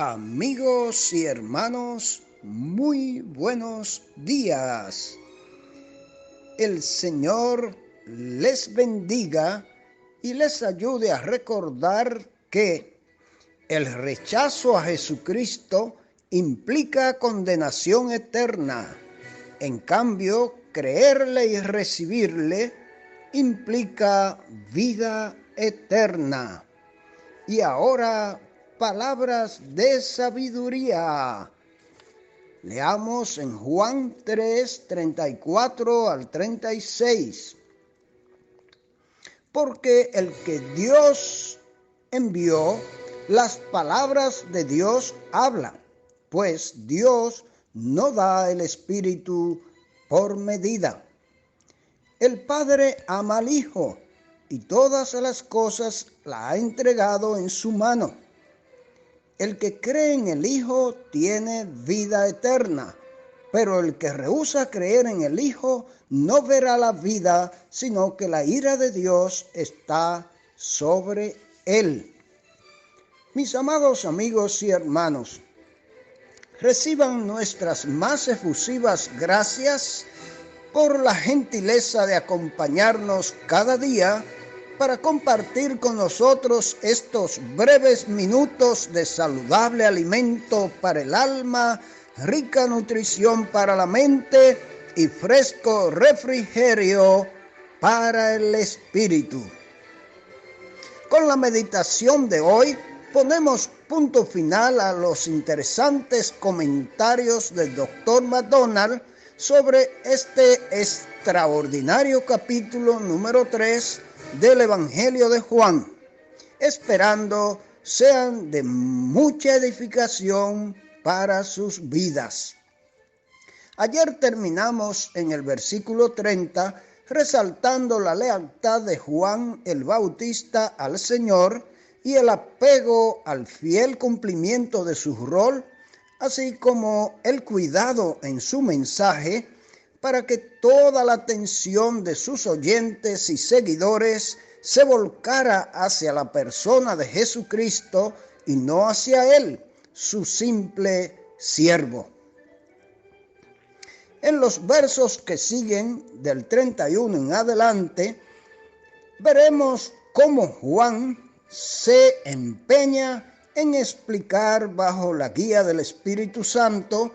Amigos y hermanos, muy buenos días. El Señor les bendiga y les ayude a recordar que el rechazo a Jesucristo implica condenación eterna. En cambio, creerle y recibirle implica vida eterna. Y ahora, palabras de sabiduría. Leamos en Juan 3, 34 al 36. Porque el que Dios envió, las palabras de Dios habla, pues Dios no da el Espíritu por medida. El Padre ama al Hijo y todas las cosas las ha entregado en su mano. El que cree en el Hijo tiene vida eterna, pero el que rehúsa creer en el Hijo no verá la vida, sino que la ira de Dios está sobre él. Mis amados amigos y hermanos, reciban nuestras más efusivas gracias por la gentileza de acompañarnos cada día para compartir con nosotros estos breves minutos de saludable alimento para el alma, rica nutrición para la mente y fresco refrigerio para el espíritu. Con la meditación de hoy ponemos punto final a los interesantes comentarios del Dr. MacDonald sobre este extraordinario capítulo número 3 del Evangelio de Juan, esperando sean de mucha edificación para sus vidas. Ayer terminamos en el versículo 30, resaltando la lealtad de Juan el Bautista al Señor y el apego al fiel cumplimiento de su rol, así como el cuidado en su mensaje para que toda la atención de sus oyentes y seguidores se volcara hacia la persona de Jesucristo y no hacia él, su simple siervo. En los versos que siguen, del 31 en adelante, veremos cómo Juan se empeña en explicar bajo la guía del Espíritu Santo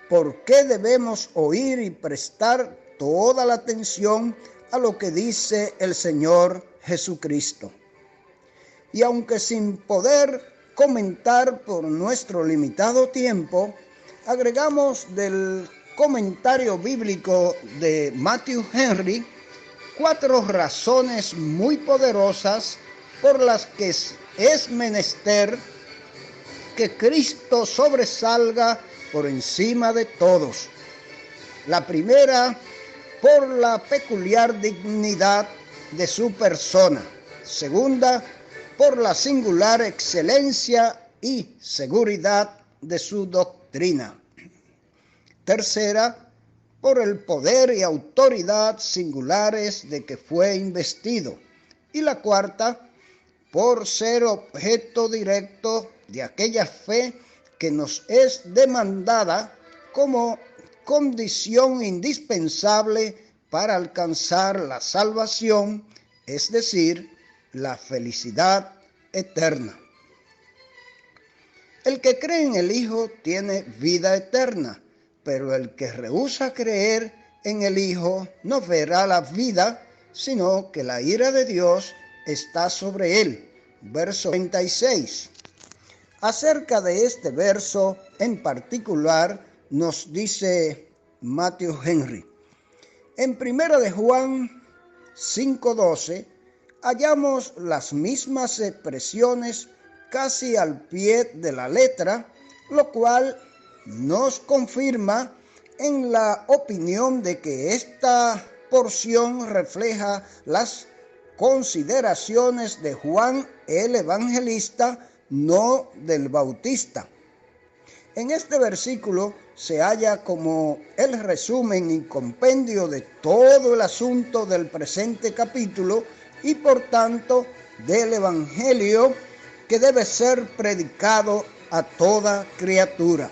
por qué debemos oír y prestar toda la atención a lo que dice el Señor Jesucristo. Y aunque sin poder comentar por nuestro limitado tiempo, agregamos del comentario bíblico de Matthew Henry 4 razones muy poderosas por las que es menester que Cristo sobresalga por encima de todos. La primera, por la peculiar dignidad de su persona. Segunda, por la singular excelencia y seguridad de su doctrina. Tercera, por el poder y autoridad singulares de que fue investido. Y la cuarta, por ser objeto directo de aquella fe que nos es demandada como condición indispensable para alcanzar la salvación, es decir, la felicidad eterna. El que cree en el Hijo tiene vida eterna, pero el que rehúsa creer en el Hijo no verá la vida, sino que la ira de Dios está sobre él. Verso 36. Acerca de este verso en particular nos dice Matthew Henry. En 1 de Juan 5:12 hallamos las mismas expresiones casi al pie de la letra, lo cual nos confirma en la opinión de que esta porción refleja las consideraciones de Juan el Evangelista, no del Bautista. En este versículo se halla como el resumen y compendio de todo el asunto del presente capítulo y por tanto del Evangelio que debe ser predicado a toda criatura.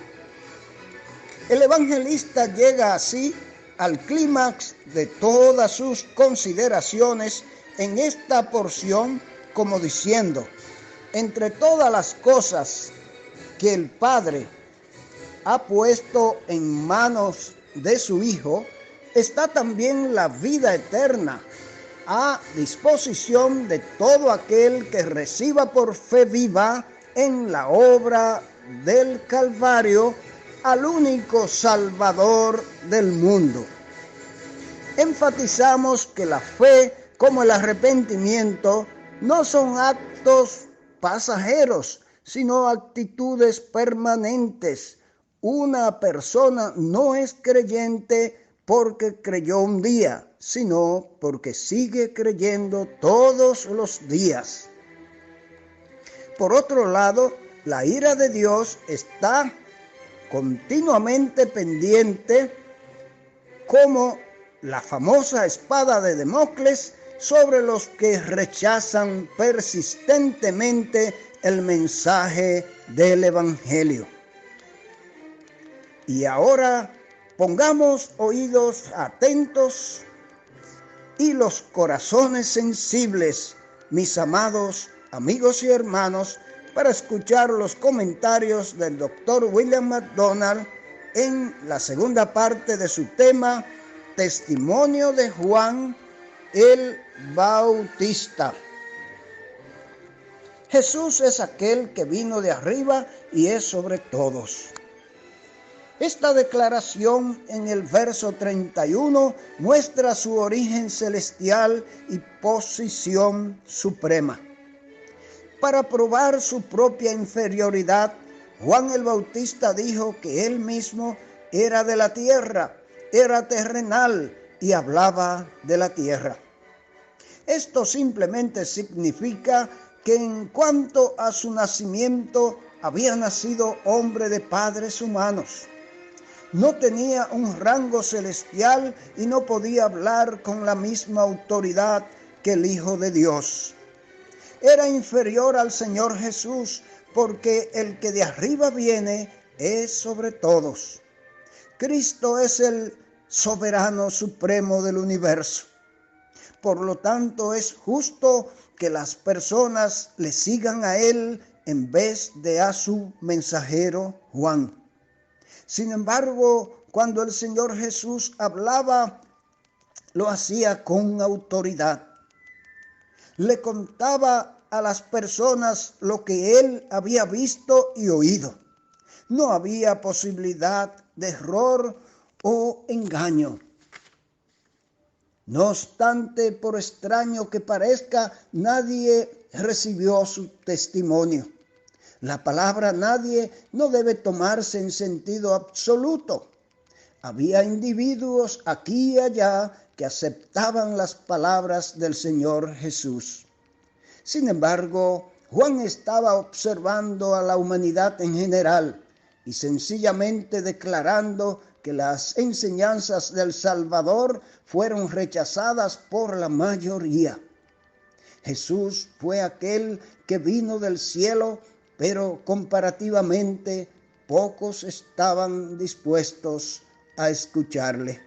El evangelista llega así al clímax de todas sus consideraciones en esta porción, como diciendo: entre todas las cosas que el Padre ha puesto en manos de su Hijo, está también la vida eterna a disposición de todo aquel que reciba por fe viva en la obra del Calvario al único Salvador del mundo. Enfatizamos que la fe, como el arrepentimiento, no son actos pasajeros, sino actitudes permanentes. Una persona no es creyente porque creyó un día, sino porque sigue creyendo todos los días. Por otro lado, la ira de Dios está continuamente pendiente, como la famosa espada de Damocles, sobre los que rechazan persistentemente el mensaje del Evangelio. Y ahora pongamos oídos atentos y los corazones sensibles, mis amados amigos y hermanos, para escuchar los comentarios del Dr. William MacDonald en la segunda parte de su tema, Testimonio de Juan el Bautista. Jesús es aquel que vino de arriba y es sobre todos. Esta declaración en el verso 31 muestra su origen celestial y posición suprema. Para probar su propia inferioridad, Juan el Bautista dijo que él mismo era de la tierra, era terrenal y hablaba de la tierra. Esto simplemente significa que en cuanto a su nacimiento, había nacido hombre de padres humanos. No tenía un rango celestial y no podía hablar con la misma autoridad que el Hijo de Dios. Era inferior al Señor Jesús, porque el que de arriba viene es sobre todos. Cristo es el soberano supremo del universo. Por lo tanto, es justo que las personas le sigan a Él en vez de a su mensajero Juan. Sin embargo, cuando el Señor Jesús hablaba, lo hacía con autoridad. Le contaba a las personas lo que él había visto y oído. No había posibilidad de error o engaño. No obstante, por extraño que parezca, nadie recibió su testimonio. La palabra nadie no debe tomarse en sentido absoluto. Había individuos aquí y allá que aceptaban las palabras del Señor Jesús. Sin embargo, Juan estaba observando a la humanidad en general y sencillamente declarando que las enseñanzas del Salvador fueron rechazadas por la mayoría. Jesús fue aquel que vino del cielo, pero comparativamente pocos estaban dispuestos a escucharle.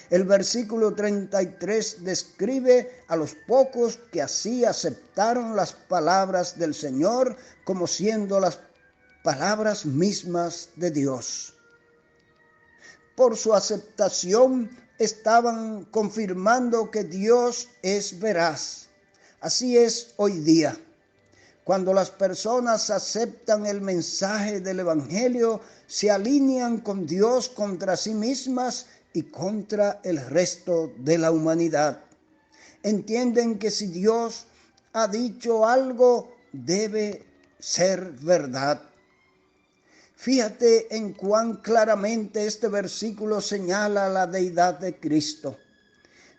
El versículo 33 describe a los pocos que así aceptaron las palabras del Señor como siendo las palabras mismas de Dios. Por su aceptación estaban confirmando que Dios es veraz. Así es hoy día. Cuando las personas aceptan el mensaje del Evangelio, se alinean con Dios contra sí mismas y contra el resto de la humanidad. Entienden que si Dios ha dicho algo, debe ser verdad. Fíjate en cuán claramente este versículo señala la deidad de Cristo.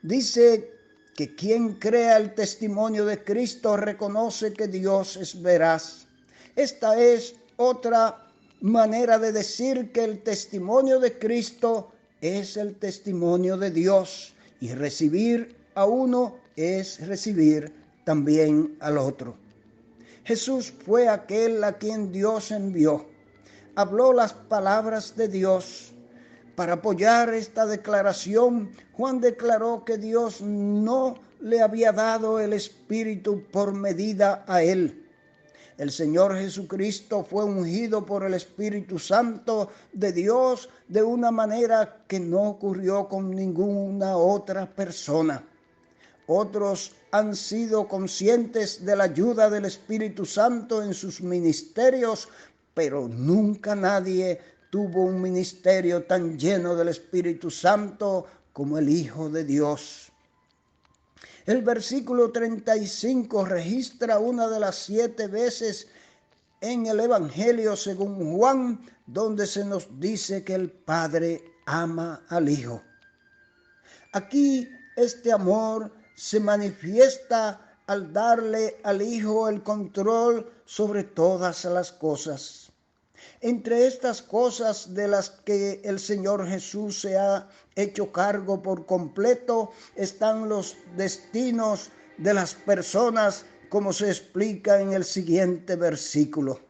Dice que quien crea el testimonio de Cristo reconoce que Dios es veraz. Esta es otra manera de decir que el testimonio de Cristo es el testimonio de Dios, y recibir a uno es recibir también al otro. Jesús fue aquel a quien Dios envió. Habló las palabras de Dios. Para apoyar esta declaración, Juan declaró que Dios no le había dado el Espíritu por medida a él. El Señor Jesucristo fue ungido por el Espíritu Santo de Dios de una manera que no ocurrió con ninguna otra persona. Otros han sido conscientes de la ayuda del Espíritu Santo en sus ministerios, pero nunca nadie tuvo un ministerio tan lleno del Espíritu Santo como el Hijo de Dios. El versículo 35 registra una de las 7 veces en el Evangelio según Juan, donde se nos dice que el Padre ama al Hijo. Aquí este amor se manifiesta al darle al Hijo el control sobre todas las cosas. Entre estas cosas de las que el Señor Jesús se ha hecho cargo por completo están los destinos de las personas, como se explica en el siguiente versículo.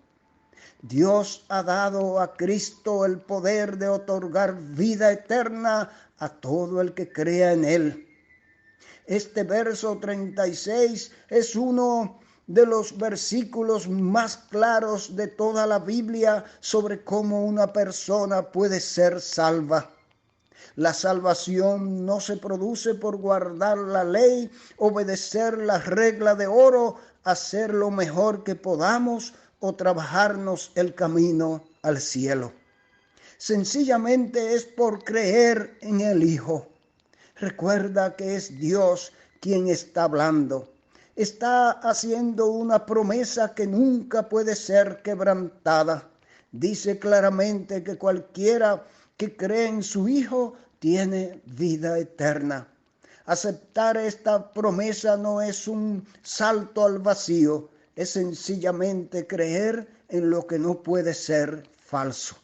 Dios ha dado a Cristo el poder de otorgar vida eterna a todo el que crea en Él. Este verso 36 es uno de los versículos más claros de toda la Biblia sobre cómo una persona puede ser salva. La salvación no se produce por guardar la ley, obedecer la regla de oro, hacer lo mejor que podamos o trabajarnos el camino al cielo. Sencillamente es por creer en el Hijo. Recuerda que es Dios quien está hablando. Está haciendo una promesa que nunca puede ser quebrantada. Dice claramente que cualquiera que cree en su Hijo tiene vida eterna. Aceptar esta promesa no es un salto al vacío, es sencillamente creer en lo que no puede ser falso.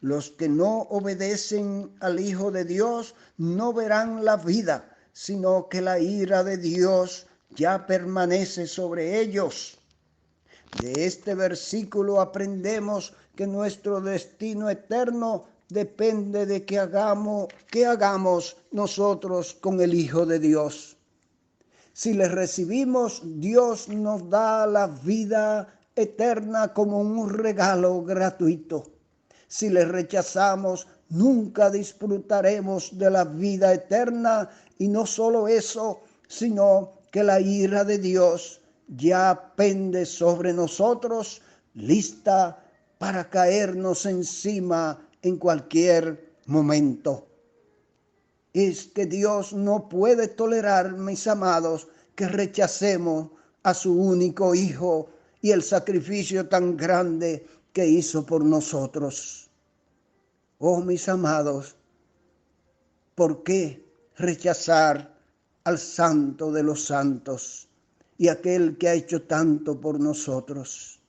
Los que no obedecen al Hijo de Dios no verán la vida, sino que la ira de Dios ya permanece sobre ellos. De este versículo aprendemos que nuestro destino eterno depende de qué hagamos nosotros con el Hijo de Dios. Si le recibimos, Dios nos da la vida eterna como un regalo gratuito. Si le rechazamos, nunca disfrutaremos de la vida eterna, y no solo eso, sino que la ira de Dios ya pende sobre nosotros, lista para caernos encima en cualquier momento. Es que Dios no puede tolerar, mis amados, que rechacemos a su único Hijo y el sacrificio tan grande que hizo por nosotros. Oh, mis amados, ¿por qué rechazar al Santo de los Santos y aquel que ha hecho tanto por nosotros?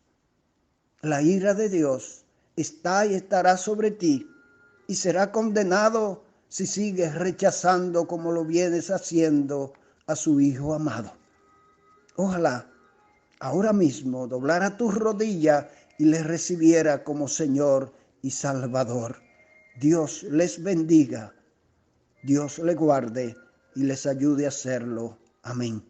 La ira de Dios está y estará sobre ti, y será condenado si sigues rechazando como lo vienes haciendo a su Hijo amado. Ojalá ahora mismo doblara tus rodillas y le recibiera como Señor y Salvador. Dios les bendiga, Dios les guarde y les ayude a hacerlo. Amén.